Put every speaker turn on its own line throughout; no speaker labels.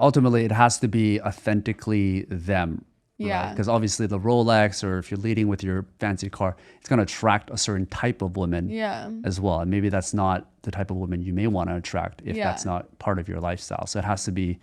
ultimately it has to be authentically them.
Yeah.
Right? Because obviously the Rolex, or if you're leading with your fancy car, it's going to attract a certain type of woman
Yeah.
as well. And maybe that's not the type of woman you may want to attract if
Yeah.
that's not part of your lifestyle. So it has to be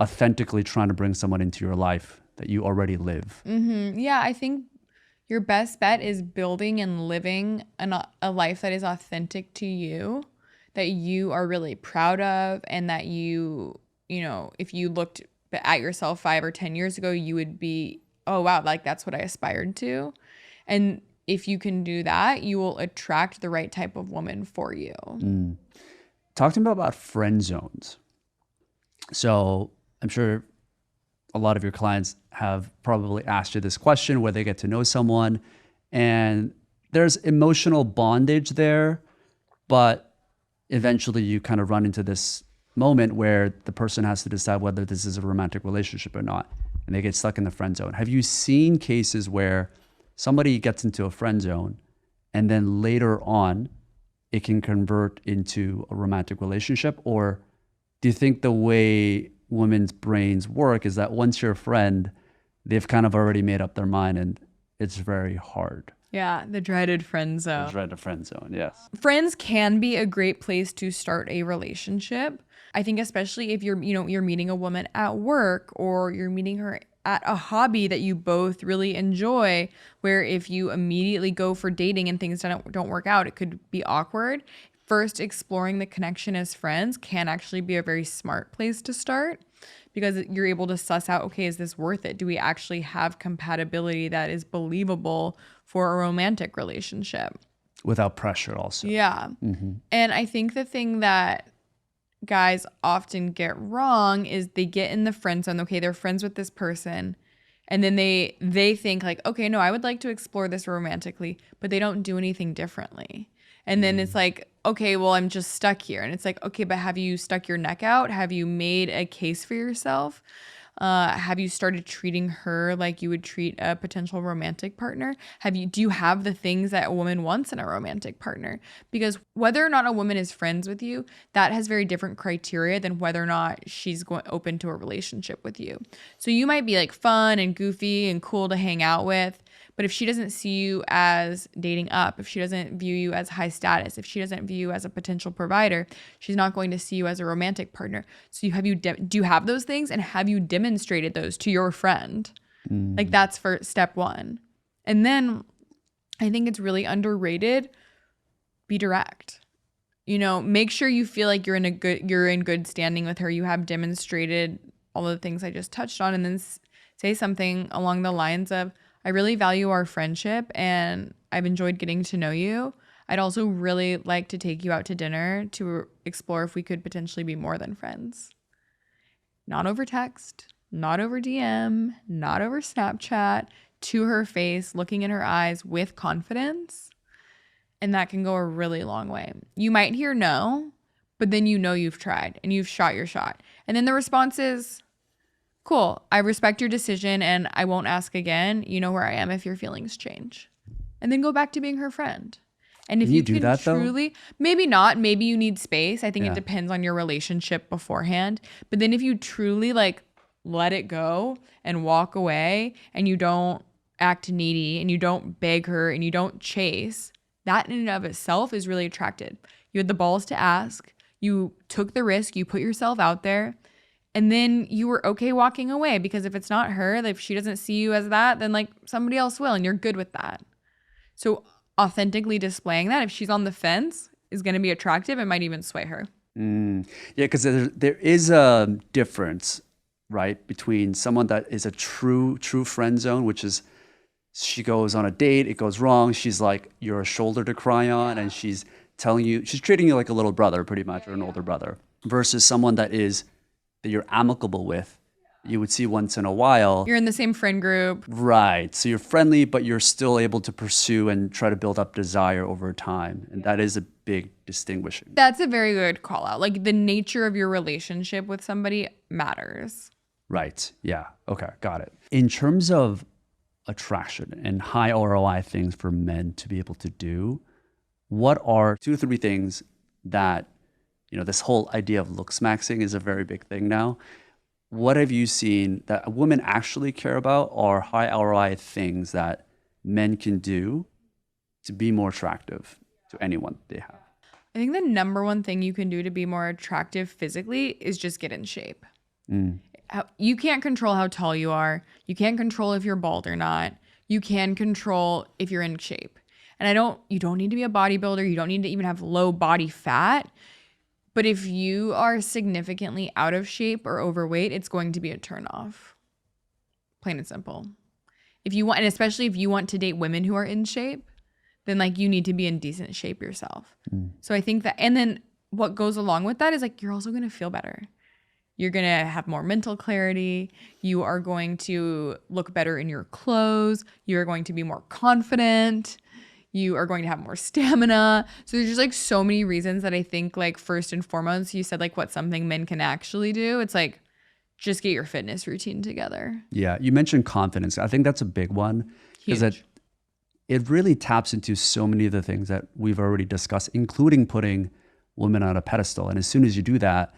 authentically trying to bring someone into your life that you already live.
Yeah, I think your best bet is building and living a life that is authentic to you, that you are really proud of, and that you know, if you looked at yourself 5 or 10 years ago, you would be, oh, wow, like that's what I aspired to. And if you can do that, you will attract the right type of woman for you.
Talk to me about friend zones. So I'm sure a lot of your clients have probably asked you this question where they get to know someone and there's emotional bondage there, but eventually you kind of run into this moment where the person has to decide whether this is a romantic relationship or not, and they get stuck in the friend zone. Have you seen cases where somebody gets into a friend zone and then later on it can convert into a romantic relationship? Or do you think the way women's brains work is that once you're a friend, they've kind of already made up their mind and it's very hard?
Yeah, the dreaded friend zone.
The dreaded friend zone, yes.
Friends can be a great place to start a relationship. I think especially if you're meeting a woman at work, or you're meeting her at a hobby that you both really enjoy, where if you immediately go for dating and things don't work out, it could be awkward. First, exploring the connection as friends can actually be a very smart place to start, because you're able to suss out, okay, is this worth it? Do we actually have compatibility that is believable for a romantic relationship?
Without pressure also.
Yeah. And I think the thing that guys often get wrong is they get in the friend zone. Okay, they're friends with this person, and then they think like, okay, no, I would like to explore this romantically, but they don't do anything differently. And then it's like, okay, well, I'm just stuck here. And it's like, okay, but have you stuck your neck out? Have you made a case for yourself? Have you started treating her like you would treat a potential romantic partner? Do you have the things that a woman wants in a romantic partner? Because whether or not a woman is friends with you, that has very different criteria than whether or not she's open to a relationship with you. So you might be like fun and goofy and cool to hang out with, but if she doesn't see you as dating up, if she doesn't view you as high status, if she doesn't view you as a potential provider, she's not going to see you as a romantic partner. So do you have those things, and have you demonstrated those to your friend? Like, that's for step one. And then I think it's really underrated. Be direct. Make sure you feel like you're in good standing with her. You have demonstrated all the things I just touched on, and then say something along the lines of, I really value our friendship and I've enjoyed getting to know you. I'd also really like to take you out to dinner to explore if we could potentially be more than friends. Not over text, not over DM, not over Snapchat, to her face, looking in her eyes with confidence. And that can go a really long way. You might hear no, but then you've tried and you've shot your shot. And then the response is, cool, I respect your decision and I won't ask again. You know where I am if your feelings change. And then go back to being her friend. And if
Can you do
can
that,
truly, maybe not, maybe you need space. I think
Yeah.
it depends on your relationship beforehand. But then if you truly let it go and walk away, and you don't act needy and you don't beg her and you don't chase, that in and of itself is really attractive. You had the balls to ask, you took the risk, you put yourself out there. And then you were okay walking away, because if it's not her, if she doesn't see you as that, then somebody else will, and you're good with that. So authentically displaying that, if she's on the fence, is going to be attractive and might even sway her.
Yeah, because there is a difference, right, between someone that is a true friend zone, which is she goes on a date, it goes wrong, she's like, you're a shoulder to cry on, and she's treating you like a little brother pretty much, or an older brother, versus someone that you're amicable with, you would see once in a while.
You're in the same friend group.
Right. So you're friendly, but you're still able to pursue and try to build up desire over time. And that is a big distinguishing.
That's a very good call out. The nature of your relationship with somebody matters.
Right. Yeah. Okay. Got it. In terms of attraction and high ROI things for men to be able to do, what are 2 or 3 things that, this whole idea of looks maxing is a very big thing now. what have you seen that women actually care about or high ROI things that men can do to be more attractive to anyone they have?
I think the number one thing you can do to be more attractive physically is just get in shape. You can't control how tall you are. You can't control if you're bald or not. You can control if you're in shape. And you don't need to be a bodybuilder. You don't need to even have low body fat. But if you are significantly out of shape or overweight, it's going to be a turnoff. Plain and simple. If you want, and especially if you want to date women who are in shape, then like you need to be in decent shape yourself. So I think that, and then what goes along with that is like you're also going to feel better. You're going to have more mental clarity. You are going to look better in your clothes. You're going to be more confident. You are going to have more stamina. So there's just like so many reasons that I think like first and foremost, you said like what's something men can actually do. It's like just get your fitness routine together.
Yeah, you mentioned confidence. I think that's a big one because it really taps into so many of the things that we've already discussed, including putting women on a pedestal. And as soon as you do that,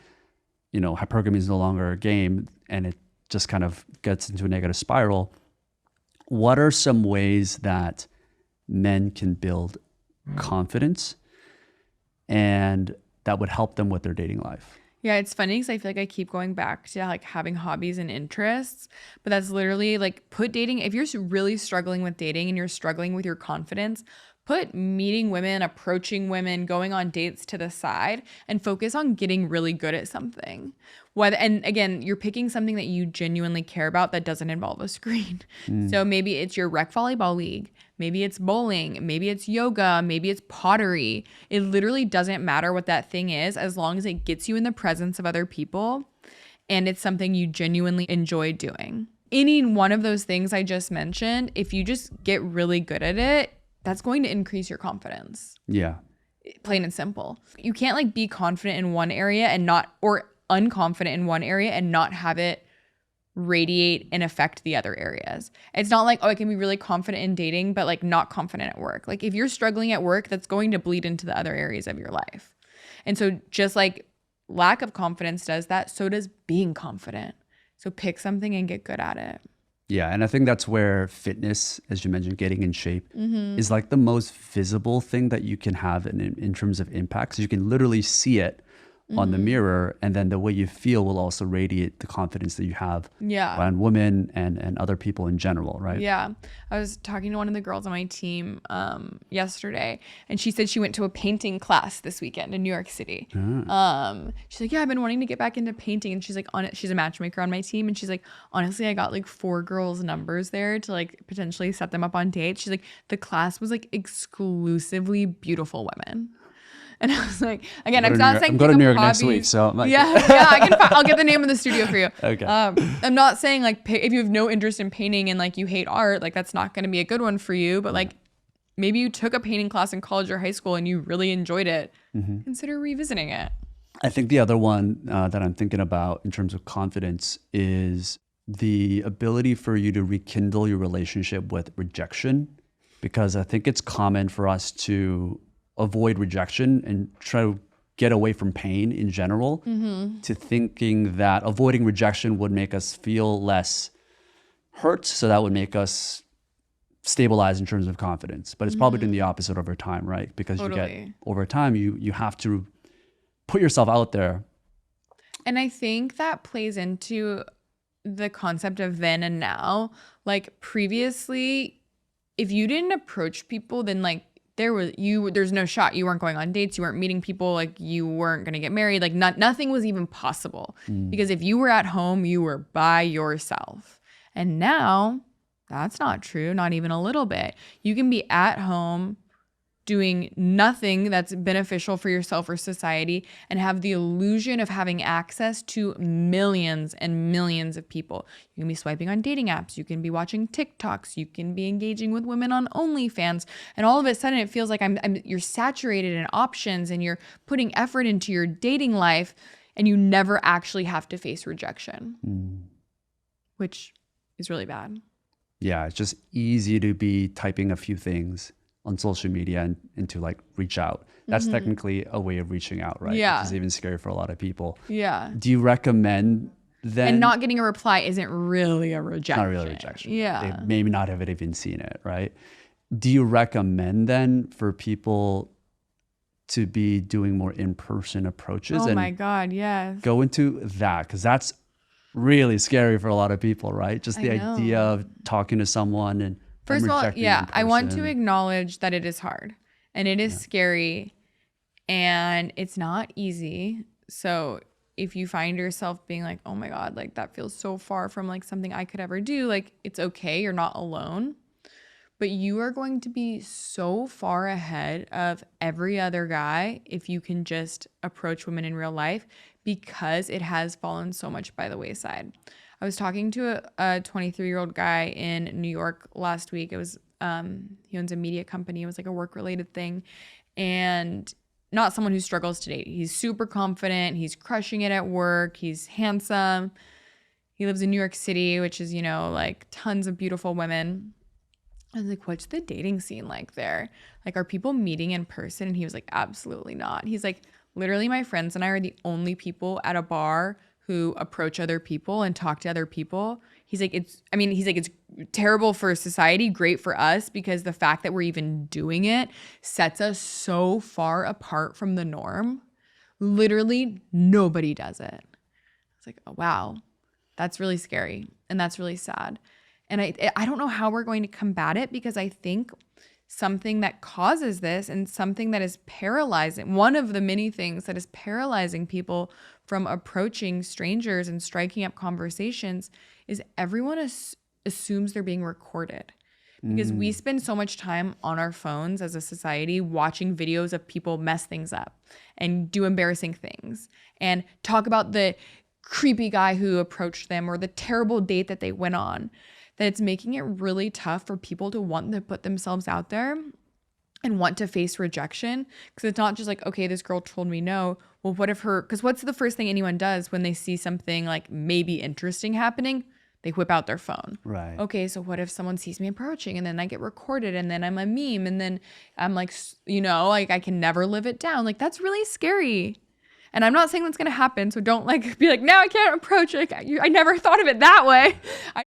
you know, hypergamy is no longer a game and it just kind of gets into a negative spiral. What are some ways that men can build confidence and that would help them with their dating life?
Yeah, it's funny because I feel like I keep going back to like having hobbies and interests, but that's literally like put dating. If you're really struggling with dating and you're struggling with your confidence, put meeting women, approaching women, going on dates to the side and focus on getting really good at something. And again, you're picking something that you genuinely care about that doesn't involve a screen. So maybe it's your rec volleyball league. Maybe it's bowling. Maybe it's yoga. Maybe it's pottery. It literally doesn't matter what that thing is as long as it gets you in the presence of other people and it's something you genuinely enjoy doing. Any one of those things I just mentioned, if you just get really good at it, that's going to increase your confidence.
Yeah.
Plain and simple. You can't like be confident in one area and not, or unconfident in one area and not have it radiate and affect the other areas. It's not like, oh, I can be really confident in dating, but like not confident at work. Like if you're struggling at work, that's going to bleed into the other areas of your life. And so just like lack of confidence does that, so does being confident. So pick something and get good at it.
Yeah, and I think that's where fitness, as you mentioned, getting in shape, is like the most visible thing that you can have in terms of impact. So you can literally see it on the mirror, and then the way you feel will also radiate the confidence that you have around women and other people in general, right?
Yeah. I was talking to one of the girls on my team yesterday, and she said she went to a painting class this weekend in New York City. She's like, yeah, I've been wanting to get back into painting. And she's like, she's a matchmaker on my team. And she's like, honestly, I got like 4 girls' numbers there to like potentially set them up on dates. She's like, the class was like exclusively beautiful women. And I was like, again, I'm not saying
I'm going to New York next week, so I'm like,
I'll get the name of the studio for you.
Okay.
I'm not saying like if you have no interest in painting and like you hate art, like that's not going to be a good one for you. But like maybe you took a painting class in college or high school and you really enjoyed it. Consider revisiting it.
I think the other one that I'm thinking about in terms of confidence is the ability for you to rekindle your relationship with rejection, because I think it's common for us to avoid rejection and try to get away from pain in general, to thinking that avoiding rejection would make us feel less hurt, so that would make us stabilize in terms of confidence. But it's probably doing the opposite over time, right? Because you get, over time, you have to put yourself out there.
And I think that plays into the concept of then and now. Like previously, if you didn't approach people, then like there's no shot. You weren't going on dates. You weren't meeting people. Like you weren't going to get married. Like nothing was even possible because if you were at home, you were by yourself. And now that's not true. Not even a little bit. You can be at home doing nothing that's beneficial for yourself or society and have the illusion of having access to millions and millions of people. You can be swiping on dating apps. You can be watching TikToks. You can be engaging with women on OnlyFans. And all of a sudden it feels like you're saturated in options and you're putting effort into your dating life and you never actually have to face rejection, which is really bad.
Yeah, it's just easy to be typing a few things on social media and to like reach out. That's technically a way of reaching out, right?
Yeah.
Which is even scary for a lot of people.
Yeah.
Do you recommend then
And not getting a reply isn't really a rejection.
not really a rejection.
Yeah.
They maybe not have even seen it, right? Do you recommend then for people to be doing more in-person approaches?
Oh
and
my God, yes.
go into that, because that's really scary for a lot of people, right? Just the idea of talking to someone and
first of all,
rejecting
yeah,
in
I want to
person.
acknowledge that it is hard and it is scary and it's not easy. So if you find yourself being like, oh my God, like that feels so far from like something I could ever do, like it's okay, you're not alone. But you are going to be so far ahead of every other guy if you can just approach women in real life, because it has fallen so much by the wayside. I was talking to a 23-year-old guy in New York last week. It was he owns a media company. It was like a work-related thing, and not someone who struggles to date. He's super confident. He's crushing it at work. He's handsome. He lives in New York City, which is, you know, like tons of beautiful women. I was like, what's the dating scene like there? Like, are people meeting in person? And he was like, absolutely not. He's like, literally, my friends and I are the only people at a bar who approach other people and talk to other people. He's like, it's terrible for society, great for us, because the fact that we're even doing it sets us so far apart from the norm. Literally, nobody does it. I was like, oh, wow, that's really scary. And that's really sad. And I don't know how we're going to combat it, because I think something that causes this and something that is paralyzing, one of the many things that is paralyzing people from approaching strangers and striking up conversations, is everyone assumes they're being recorded. Because we spend so much time on our phones as a society watching videos of people mess things up and do embarrassing things and talk about the creepy guy who approached them or the terrible date that they went on, that it's making it really tough for people to want to put themselves out there and want to face rejection. Because it's not just like, okay, this girl told me no. Well, what if because what's the first thing anyone does when they see something like maybe interesting happening? They whip out their phone.
Right.
Okay, so what if someone sees me approaching and then I get recorded and then I'm a meme and then I'm like, you know, like I can never live it down. Like that's really scary. And I'm not saying that's going to happen. So don't like be like, now I can't approach it. I never thought of it that way.